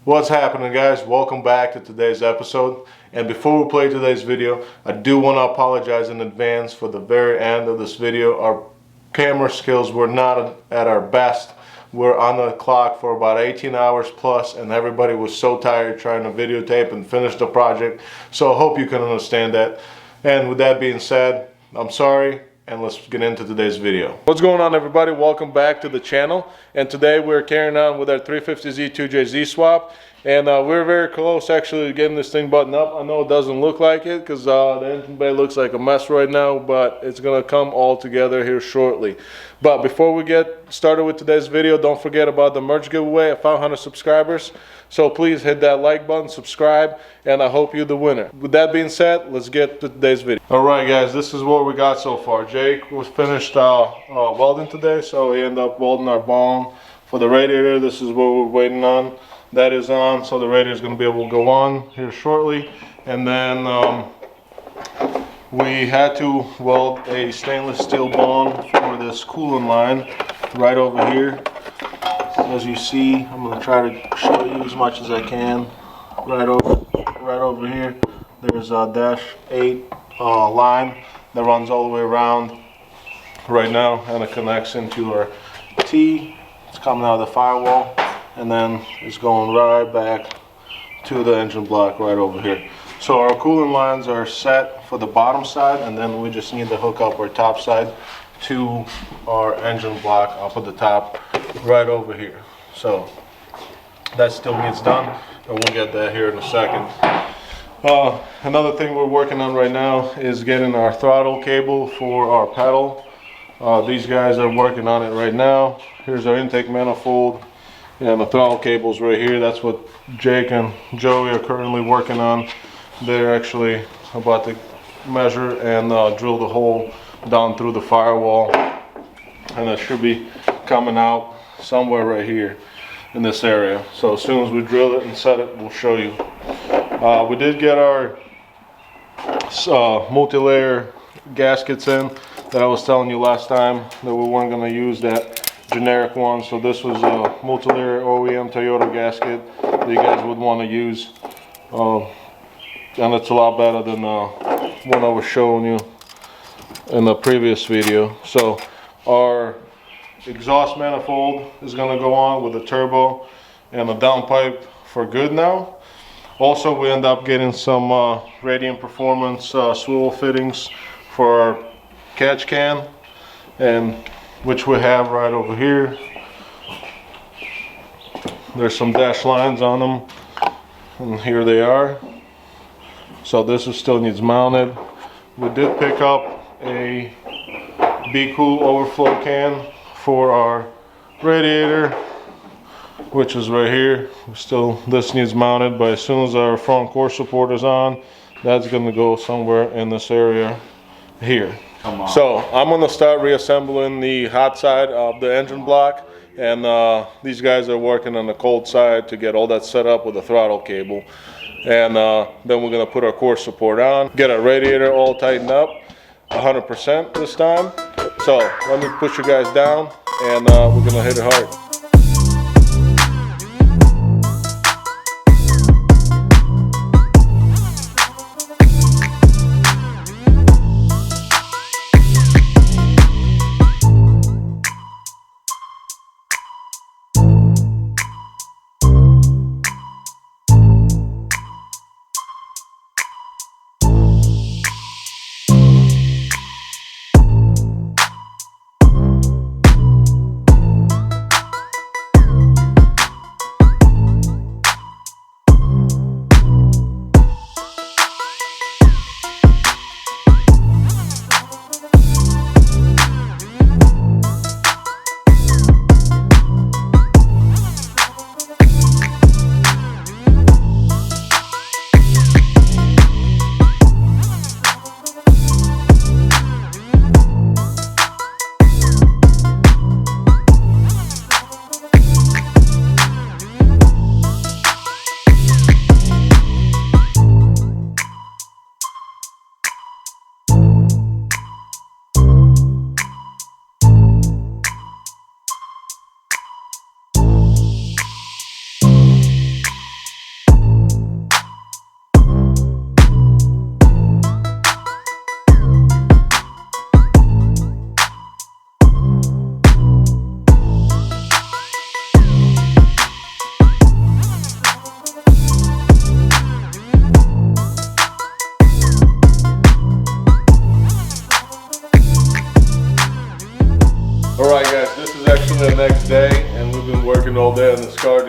What's happening, guys? Welcome back to today's episode. And before we play today's video, I do want to apologize in advance for the very end of this video. Our camera skills were not at our best. We're on the clock for about 18 hours plus, and everybody was so tired trying to videotape and finish the project. So I hope you can understand that. And with that being said, I'm sorry, and let's get into today's video. What's going on, everybody? Welcome back to the channel. And today we're carrying on with our 350Z2JZ swap. And we're very close actually to getting this thing buttoned up. I know it doesn't look like it because the engine bay looks like a mess right now, but it's going to come all together here shortly. But before we get started with today's video, don't forget about the merch giveaway at 500 subscribers. So please hit that like button, subscribe, and I hope you're the winner. With that being said, let's get to today's video. Alright guys, this is what we got so far. Jake was finished welding today, so he ended up welding our bone for the radiator. This is what we're waiting on. That is on, so the radiator is going to be able to go on here shortly. And then we had to weld a stainless steel bone for this coolant line right over here. As you see, I'm going to try to show you as much as I can. Right over here, there's a -8 line that runs all the way around right now, and it connects into our T. It's coming out of the firewall, and then it's going right back to the engine block right over here. So our coolant lines are set for the bottom side, and then we just need to hook up our top side to our engine block up at the top right over here. So that still needs done, and we'll get that here in a second. Another thing we're working on right now is getting our throttle cable for our pedal. These guys are working on it right now. Here's our intake manifold, and the throttle cable's right here. That's what Jake and Joey are currently working on. They're actually about to measure and drill the hole down through the firewall, and it should be coming out somewhere right here in this area. So as soon as we drill it and set it, we'll show you. We did get our multi-layer gaskets in that I was telling you last time that we weren't going to use that generic one. So this was a multi-layer OEM Toyota gasket that you guys would want to use, and it's a lot better than the one I was showing you in the previous video. So our exhaust manifold is going to go on with a turbo and a downpipe for good now. Also, we end up getting some Radiant Performance swivel fittings for our catch can, and which we have right over here. There's some dash lines on them, and here they are. So this is still needs mounted. We did pick up a Be Cool overflow can for our radiator, which is right here. Still, this needs mounted, but as soon as our front core support is on, that's going to go somewhere in this area here. So I'm going to start reassembling the hot side of the engine block, and these guys are working on the cold side to get all that set up with a throttle cable. And then we're going to put our core support on, get our radiator all tightened up 100% this time. So let me put you guys down, and we're going to hit it hard.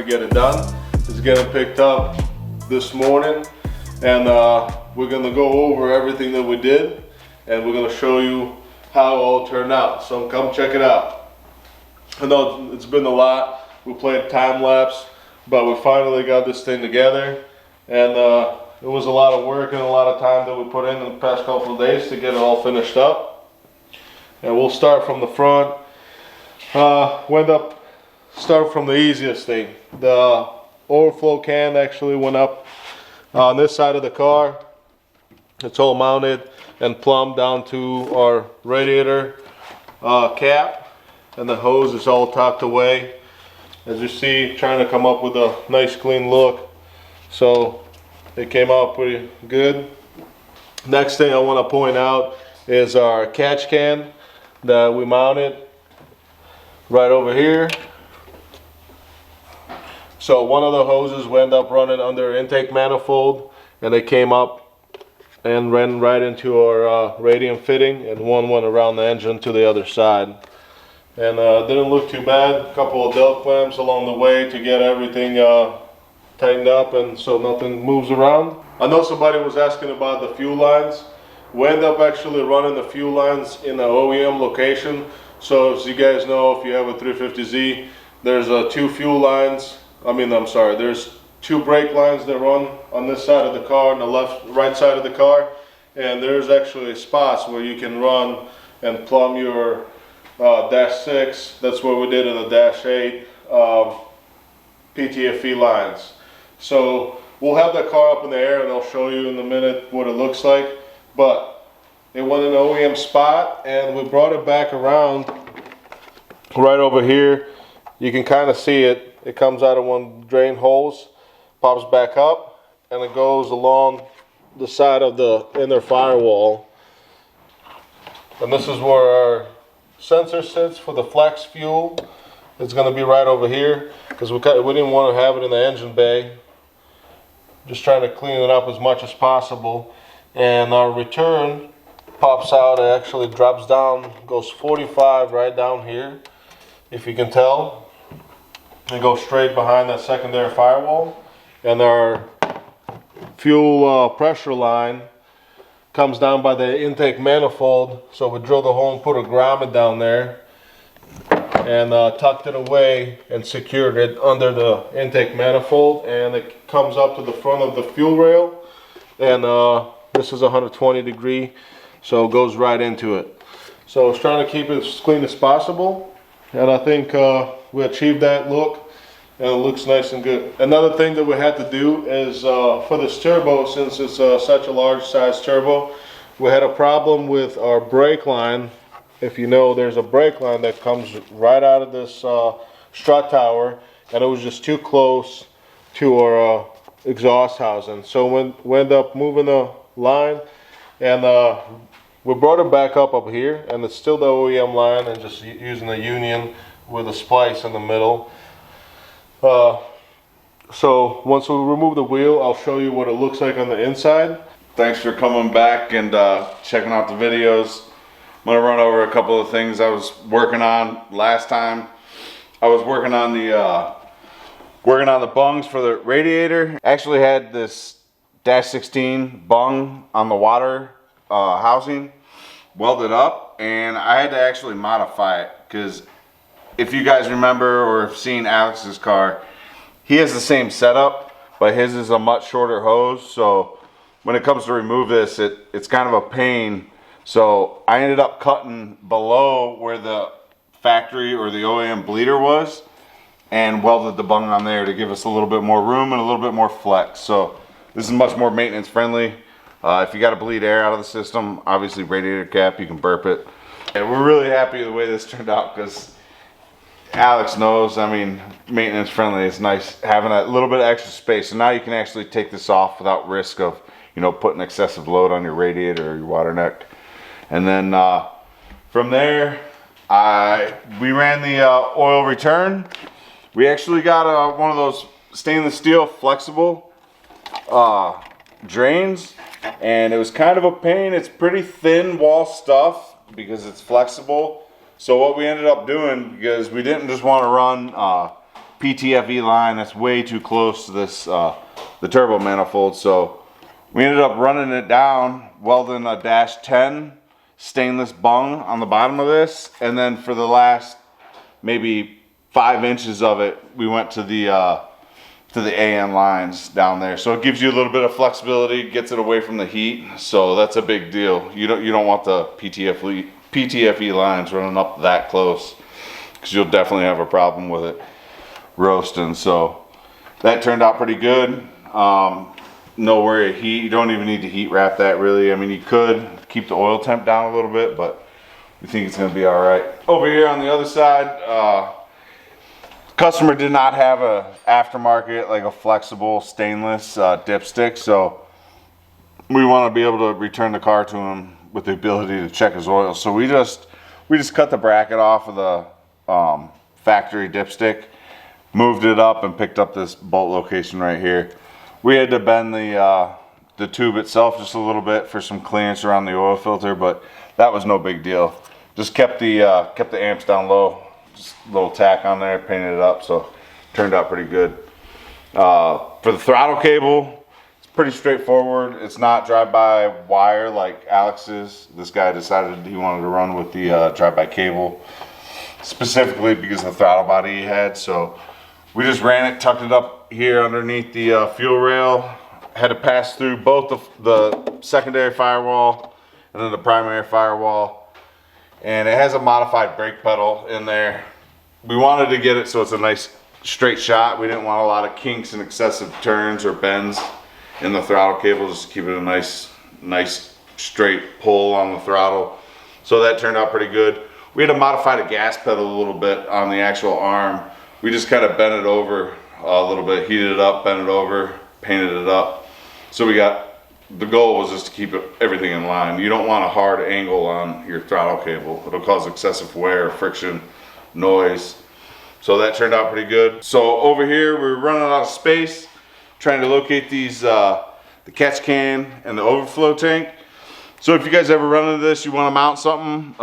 get it done. It's getting picked up this morning, and we're gonna go over everything that we did, and we're gonna show you how it all turned out. So come check it out. I know it's been a lot. We played time lapse, but we finally got this thing together, and it was a lot of work and a lot of time that we put in the past couple of days to get it all finished up. And we'll start from the front. Start from the easiest thing. The overflow can actually went up on this side of the car. It's all mounted and plumbed down to our radiator cap, and the hose is all tucked away. As you see, trying to come up with a nice clean look. So it came out pretty good. Next thing I want to point out is our catch can that we mounted right over here. So one of the hoses wound up running under intake manifold, and they came up and ran right into our radiant fitting, and one went around the engine to the other side. And didn't look too bad. A couple of delt clamps along the way to get everything tightened up and so nothing moves around. I know somebody was asking about the fuel lines. We end up actually running the fuel lines in the OEM location. So as you guys know, if you have a 350Z, there's two fuel lines. There's two brake lines that run on this side of the car and the right side of the car. And there's actually spots where you can run and plumb your dash 6. That's what we did in the dash 8 PTFE lines. So we'll have that car up in the air, and I'll show you in a minute what it looks like. But it went in an OEM spot, and we brought it back around right over here. You can kind of see it. It comes out of one drain holes, pops back up, and it goes along the side of the inner firewall. And this is where our sensor sits for the flex fuel. It's going to be right over here because we didn't want to have it in the engine bay. Just trying to clean it up as much as possible. And our return pops out. It actually drops down, goes 45 right down here, if you can tell. It goes straight behind that secondary firewall. And our fuel pressure line comes down by the intake manifold. So we drilled a hole and put a grommet down there and tucked it away and secured it under the intake manifold, and it comes up to the front of the fuel rail, and this is 120 degree, so it goes right into it. So I was trying to keep it as clean as possible, and I think we achieved that look, and it looks nice and good. Another thing that we had to do is for this turbo, since it's such a large size turbo, we had a problem with our brake line. If you know, there's a brake line that comes right out of this strut tower, and it was just too close to our exhaust housing. So we ended up moving the line, and we brought it back up here, and it's still the OEM line, and just using a union with a splice in the middle. So once we remove the wheel, I'll show you what it looks like on the inside. Thanks for coming back and checking out the videos. I'm gonna run over a couple of things I was working on last time. I was working on the bungs for the radiator. Actually had this dash 16 bung on the water housing welded up, and I had to actually modify it because if you guys remember or have seen Alex's car, he has the same setup, but his is a much shorter hose. So when it comes to remove this, it's kind of a pain. So I ended up cutting below where the factory or the OEM bleeder was and welded the bung on there to give us a little bit more room and a little bit more flex. So this is much more maintenance friendly. If you got to bleed air out of the system, obviously radiator cap, you can burp it. And we're really happy the way this turned out because Alex knows, I mean, maintenance friendly. It's nice having a little bit of extra space. So now you can actually take this off without risk of, you know, putting excessive load on your radiator or your water neck. And then from there, we ran the oil return. We actually got one of those stainless steel flexible drains, and it was kind of a pain. It's pretty thin wall stuff because it's flexible. So what we ended up doing, because we didn't just want to run PTFE line that's way too close to this the turbo manifold. So we ended up running it down, welding a -10 stainless bung on the bottom of this, and then for the last maybe 5 inches of it, we went to the AN lines down there. So it gives you a little bit of flexibility, gets it away from the heat. So that's a big deal. You don't want the PTFE lines running up that close, because you'll definitely have a problem with it roasting. So that turned out pretty good. No worry of heat. You don't even need to heat wrap that really. I mean, you could keep the oil temp down a little bit, but we think it's going to be all right. Over here on the other side, customer did not have a aftermarket, like a flexible stainless dipstick, so we want to be able to return the car to him with the ability to check his oil. So we just cut the bracket off of the factory dipstick, moved it up, and picked up this bolt location right here. We had to bend the tube itself just a little bit for some clearance around the oil filter, but that was no big deal. Just kept the amps down low, just a little tack on there, painted it up, so turned out pretty good. For the throttle cable, it's pretty straightforward. It's not drive-by wire like Alex's. This guy decided he wanted to run with the drive-by cable, specifically because of the throttle body he had. So we just ran it, tucked it up here underneath the fuel rail, had to pass through both the secondary firewall and then the primary firewall. And it has a modified brake pedal in there. We wanted to get it so it's a nice straight shot. We didn't want a lot of kinks and excessive turns or bends in the throttle cable, just to keep it a nice straight pull on the throttle. So that turned out pretty good. We had to modify the gas pedal a little bit on the actual arm. We just kind of bent it over a little bit, heated it up, bent it over, painted it up. So the goal was just to keep everything in line. You don't want a hard angle on your throttle cable. It'll cause excessive wear, friction, noise. So that turned out pretty good. So over here, we're running out of space, trying to locate these, the catch can and the overflow tank. So if you guys ever run into this, you want to mount something,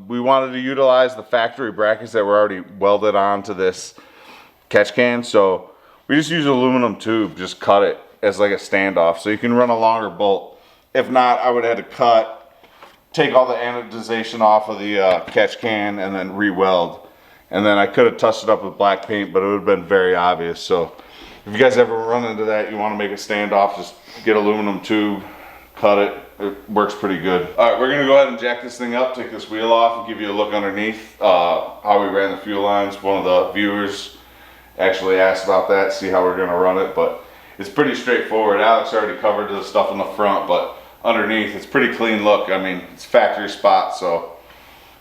we wanted to utilize the factory brackets that were already welded onto this catch can. So we just use an aluminum tube, just cut it as like a standoff, so you can run a longer bolt. If not, I would have had to take all the anodization off of the catch can and then re-weld. And then I could have touched it up with black paint, but it would have been very obvious. So if you guys ever run into that, you want to make a standoff, just get aluminum tube, cut it. It works pretty good. All right, we're gonna go ahead and jack this thing up, take this wheel off, and give you a look underneath how we ran the fuel lines. One of the viewers actually asked about that, see how we're gonna run it, but it's pretty straightforward. Alex already covered the stuff in the front, but underneath it's pretty clean look. I mean, it's factory spot, so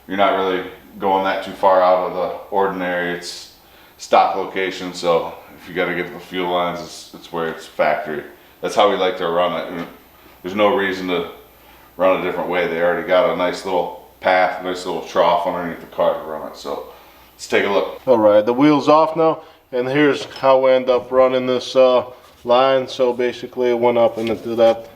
you're not really going that too far out of the ordinary. It's stock location, so if you got to get the fuel lines, it's where it's factory. That's how we like to run it. And there's no reason to run a different way. They already got a nice little path, nice little trough underneath the car to run it. So let's take a look. All right, the wheel's off now, and here's how we end up running this line. So basically it went up into that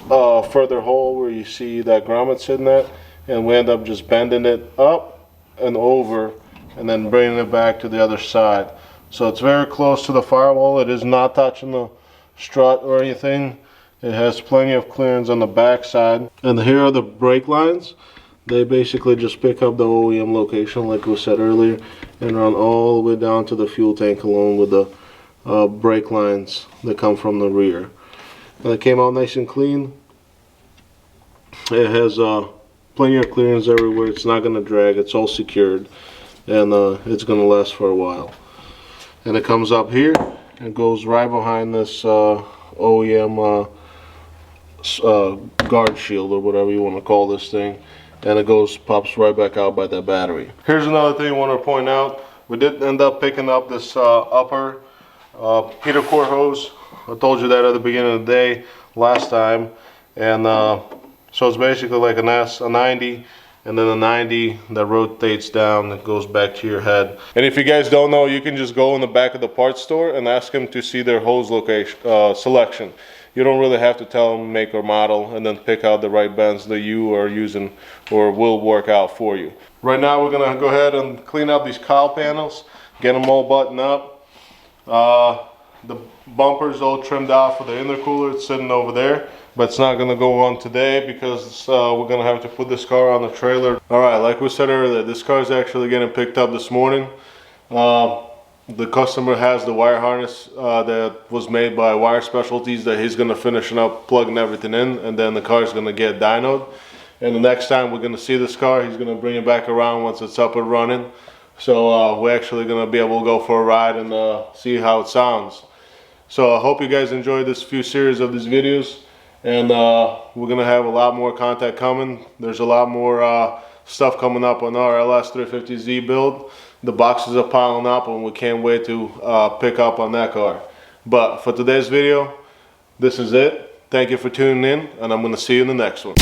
further hole where you see that grommet sitting at, and we end up just bending it up and over and then bringing it back to the other side. So it's very close to the firewall. It is not touching the strut or anything. It has plenty of clearance on the back side. And here are the brake lines. They basically just pick up the OEM location like we said earlier and run all the way down to the fuel tank along with the brake lines that come from the rear. And it came out nice and clean. It has plenty of clearance everywhere. It's not going to drag. It's all secured, and it's going to last for a while. And it comes up here and goes right behind this OEM guard shield or whatever you want to call this thing, and it pops right back out by that battery. Here's another thing I want to point out. We did end up picking up this upper heater core hose. I told you that at the beginning of the day last time, and so it's basically like a 90, and then a 90 that rotates down that goes back to your head. And if you guys don't know, you can just go in the back of the parts store and ask them to see their hose location selection. You don't really have to tell them make or model and then pick out the right bends that you are using or will work out for you. Right now we're gonna go ahead and clean up these cowl panels. get them all buttoned up. The bumper's all trimmed out for the intercooler. It's sitting over there, but it's not gonna go on today because we're gonna have to put this car on the trailer. All right, like we said earlier, this car is actually getting picked up this morning. The customer has the wire harness that was made by Wire Specialties that he's gonna finish up plugging everything in, and then the car is gonna get dynoed. And the next time we're gonna see this car, he's gonna bring it back around once it's up and running. So we're actually gonna be able to go for a ride and see how it sounds. So I hope you guys enjoyed this few series of these videos, and we're gonna have a lot more content coming. There's a lot more stuff coming up on our LS350Z build. The boxes are piling up and we can't wait to pick up on that car. But for today's video, this is it. Thank you for tuning in, and I'm gonna see you in the next one.